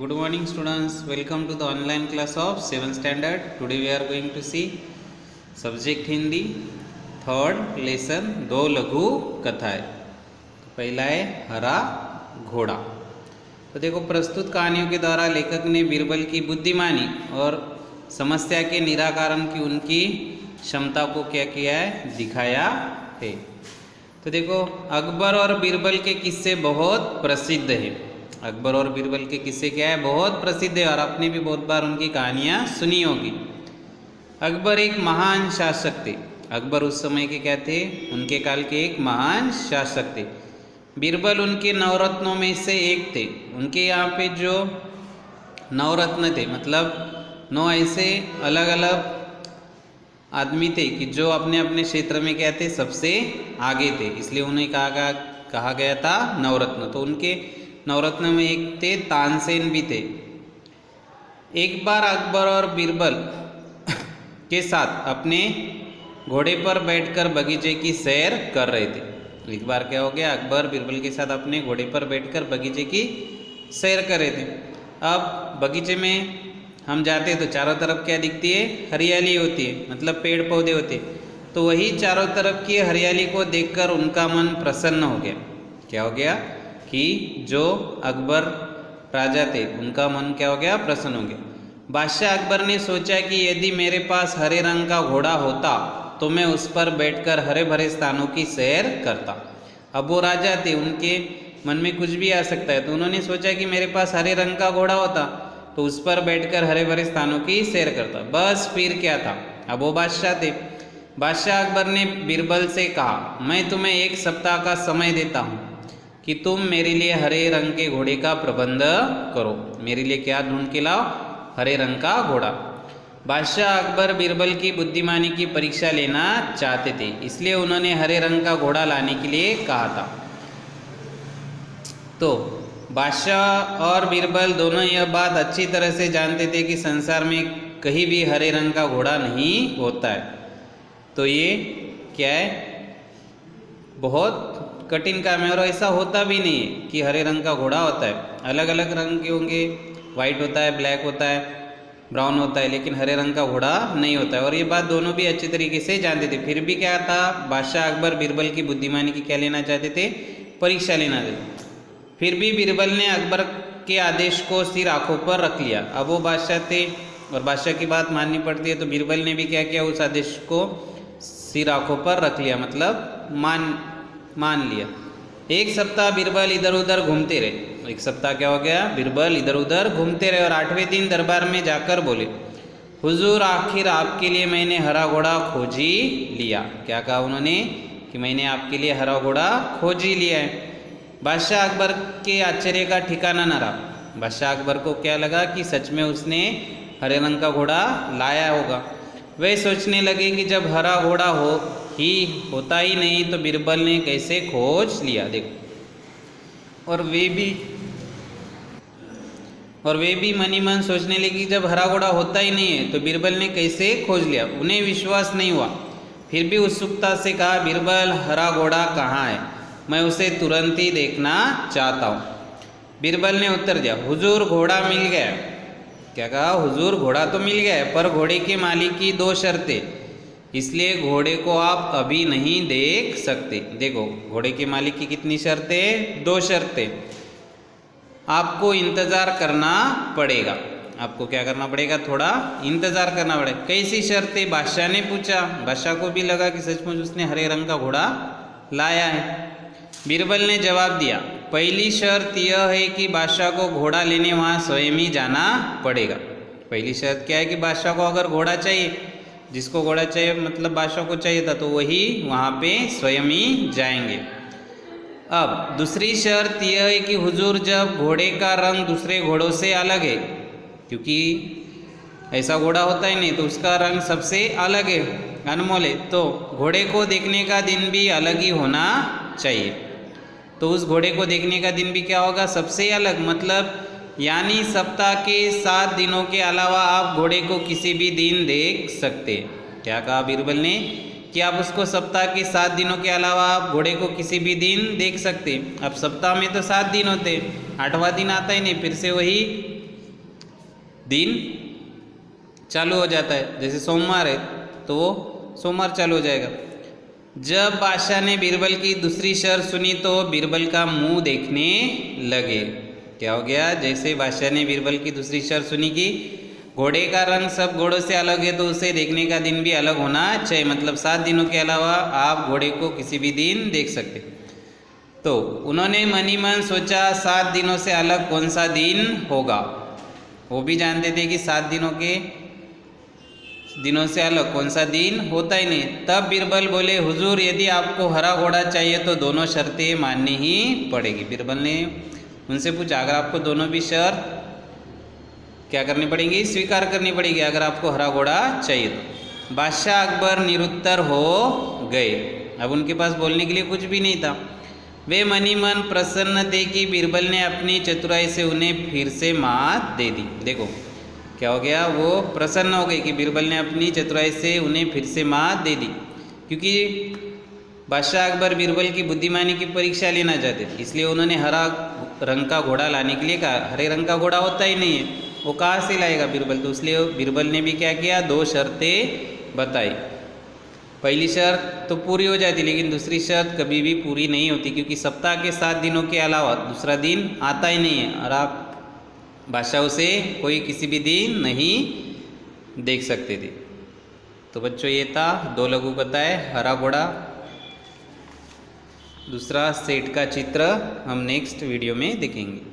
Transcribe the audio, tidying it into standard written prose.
Good morning students, welcome to the online class of 7th standard. Today we are going to see subject Hindi, third lesson दो लघु कथाएं। तो पहला है हरा घोड़ा। तो देखो, प्रस्तुत कहानियों के द्वारा लेखक ने बीरबल की बुद्धिमानी और समस्या के निराकरण की उनकी क्षमता को क्या किया है, दिखाया है। तो देखो, अकबर और बीरबल के किस्से बहुत प्रसिद्ध हैं। अकबर और बीरबल के किस्से क्या है, बहुत प्रसिद्ध है और आपने भी बहुत बार उनकी कहानियाँ सुनी होगी। अकबर एक महान शासक थे। अकबर उस समय के क्या थे, उनके काल के एक महान शासक थे। बीरबल उनके नवरत्नों में से एक थे। उनके यहाँ पे जो नवरत्न थे, मतलब 9 ऐसे अलग अलग आदमी थे कि जो अपने अपने क्षेत्र में क्या थे, सबसे आगे थे, इसलिए उन्हें कहा गया था नवरत्न। तो उनके नवरत्न में एक थे तानसेन भी थे। एक बार अकबर और बीरबल के साथ अपने घोड़े पर बैठकर बगीचे की सैर कर रहे थे। एक बार क्या हो गया, अकबर बीरबल के साथ अपने घोड़े पर बैठकर बगीचे की सैर कर रहे थे। अब बगीचे में हम जाते तो चारों तरफ क्या दिखती है, हरियाली होती है, मतलब पेड़ पौधे होते। तो वही चारों तरफ की हरियाली को देखकर उनका मन प्रसन्न हो गया। क्या हो गया कि जो अकबर राजा थे, उनका मन क्या हो गया, प्रसन्न हो गया। बादशाह अकबर ने सोचा कि यदि मेरे पास हरे रंग का घोड़ा होता तो मैं उस पर बैठकर हरे भरे स्थानों की सैर करता। अब वो राजा थे, उनके मन में कुछ भी आ सकता है। तो उन्होंने सोचा कि मेरे पास हरे रंग का घोड़ा होता तो उस पर बैठकर हरे भरे स्थानों की सैर करता। बस फिर क्या था, अब वो बादशाह थे। बादशाह अकबर ने बीरबल से कहा, मैं तुम्हें 1 सप्ताह का समय देता हूँ कि तुम मेरे लिए हरे रंग के घोड़े का प्रबंध करो। मेरे लिए क्या ढूंढ के लाओ, हरे रंग का घोड़ा। बादशाह अकबर बीरबल की बुद्धिमानी की परीक्षा लेना चाहते थे, इसलिए उन्होंने हरे रंग का घोड़ा लाने के लिए कहा था। तो बादशाह और बीरबल दोनों यह बात अच्छी तरह से जानते थे कि संसार में कहीं भी हरे रंग का घोड़ा नहीं होता है। तो ये क्या है, बहुत कठिन काम है और ऐसा होता भी नहीं है कि हरे रंग का घोड़ा होता है। अलग अलग रंग के होंगे, वाइट होता है, ब्लैक होता है, ब्राउन होता है, लेकिन हरे रंग का घोड़ा नहीं होता है। और ये बात दोनों भी अच्छी तरीके से जानते थे। फिर भी क्या था, बादशाह अकबर बीरबल की बुद्धिमानी की क्या लेना चाहते थे, परीक्षा लेना चाहते। फिर भी बीरबल ने अकबर के आदेश को सिर आंखों पर रख लिया। अब वो बादशाह थे और बादशाह की बात माननी पड़ती है। तो बीरबल ने भी क्या किया, उस आदेश को सिर आंखों पर रख लिया, मतलब मान लिया। 1 सप्ताह बीरबल इधर उधर घूमते रहे। 1 सप्ताह क्या हो गया, बीरबल इधर उधर घूमते रहे और 8वें दिन दरबार में जाकर बोले, हुजूर, आखिर आपके लिए मैंने हरा घोड़ा खोज ही लिया। क्या कहा उन्होंने कि मैंने आपके लिए हरा घोड़ा खोज ही लिया है। बादशाह अकबर के आश्चर्य का ठिकाना न रहा। बादशाह अकबर को क्या लगा कि सच में उसने हरे रंग का घोड़ा लाया होगा। वे सोचने लगे कि जब हरा घोड़ा होता ही नहीं तो बीरबल ने कैसे खोज लिया। देखो, और वे भी मनी मन सोचने लगे कि जब हरा घोड़ा होता ही नहीं है तो बीरबल ने कैसे खोज लिया। उन्हें विश्वास नहीं हुआ। फिर भी उत्सुकता से कहा, बीरबल, हरा घोड़ा कहाँ है, मैं उसे तुरंत ही देखना चाहता हूँ। बीरबल ने उत्तर दिया, हुजूर, घोड़ा मिल गया। क्या कहा, हुजूर, घोड़ा तो मिल गया है, पर घोड़े के मालिक की 2 शर्तें, इसलिए घोड़े को आप अभी नहीं देख सकते। देखो, घोड़े के मालिक की कितनी शर्तें, 2 शर्तें। आपको इंतज़ार करना पड़ेगा। आपको क्या करना पड़ेगा, थोड़ा इंतज़ार करना पड़ेगा। कैसी शर्तें, बादशाह ने पूछा। बादशाह को भी लगा कि सचमुच उसने हरे रंग का घोड़ा लाया है। बीरबल ने जवाब दिया, पहली शर्त यह है कि बादशाह को घोड़ा लेने वहाँ स्वयं ही जाना पड़ेगा। पहली शर्त क्या है कि बादशाह को अगर घोड़ा चाहिए, जिसको घोड़ा चाहिए मतलब बादशाह को चाहिए था, तो वही वहाँ पे स्वयं ही जाएंगे। अब दूसरी शर्त यह है कि हुजूर, जब घोड़े का रंग दूसरे घोड़ों से अलग है, क्योंकि ऐसा घोड़ा होता ही नहीं, तो उसका रंग सबसे अलग है, अनमोल है, तो घोड़े को देखने का दिन भी अलग ही होना चाहिए। तो उस घोड़े को देखने का दिन भी क्या होगा, सबसे अलग, मतलब यानी सप्ताह के 7 दिनों के अलावा आप घोड़े को किसी भी दिन देख सकते। क्या कहा बीरबल ने कि आप उसको सप्ताह के 7 दिनों के अलावा आप घोड़े को किसी भी दिन देख सकते। अब सप्ताह में तो 7 दिन होते, 8वां दिन आता ही नहीं, फिर से वही दिन चालू हो जाता है। जैसे सोमवार है तो वो सोमवार चालू हो जाएगा। जब बादशाह ने बीरबल की दूसरी शर्त सुनी तो बीरबल का मुंह देखने लगे। क्या हो गया? जैसे बादशाह ने बीरबल की दूसरी शर्त सुनी कि घोड़े का रंग सब घोड़ों से अलग है तो उसे देखने का दिन भी अलग होना चाहिए, मतलब 7 दिनों के अलावा आप घोड़े को किसी भी दिन देख सकते। तो उन्होंने मन ही मन सोचा 7 दिनों से अलग कौन सा दिन होगा। वो भी जानते थे कि 7 दिनों से अलग कौन सा दिन होता ही नहीं। तब बीरबल बोले, हुजूर यदि आपको हरा घोड़ा चाहिए तो दोनों शर्तें माननी ही पड़ेगी। बीरबल ने उनसे पूछा, अगर आपको दोनों भी शर्त क्या करनी पड़ेगी? स्वीकार करनी पड़ेगी अगर आपको हरा घोड़ा चाहिए तो। बादशाह अकबर निरुत्तर हो गए। अब उनके पास बोलने के लिए कुछ भी नहीं था। वे मन ही मन प्रसन्न थे कि बीरबल ने अपनी चतुराई से उन्हें फिर से मात दे दी। देखो क्या हो गया? वो प्रसन्न हो गए कि बीरबल ने अपनी चतुराई से उन्हें फिर से मात दे दी, क्योंकि बादशाह अकबर बीरबल की बुद्धिमानी की परीक्षा लेना चाहते थे, इसलिए उन्होंने हरा रंग का घोड़ा लाने के लिए कहा। हरे रंग का घोड़ा होता ही नहीं है, वो कहाँ से लाएगा बीरबल? तो इसलिए बीरबल ने भी क्या किया? 2 शर्तें बताई। पहली शर्त तो पूरी हो जाती, लेकिन दूसरी शर्त कभी भी पूरी नहीं होती, क्योंकि सप्ताह के 7 दिनों के अलावा दूसरा दिन आता ही नहीं है और आप बादशाह उसे कोई किसी भी दिन नहीं देख सकते थे। तो बच्चों ये था 2 लघु कथाएं, हरा घोड़ा। दूसरा सेट का चित्र हम नेक्स्ट वीडियो में देखेंगे।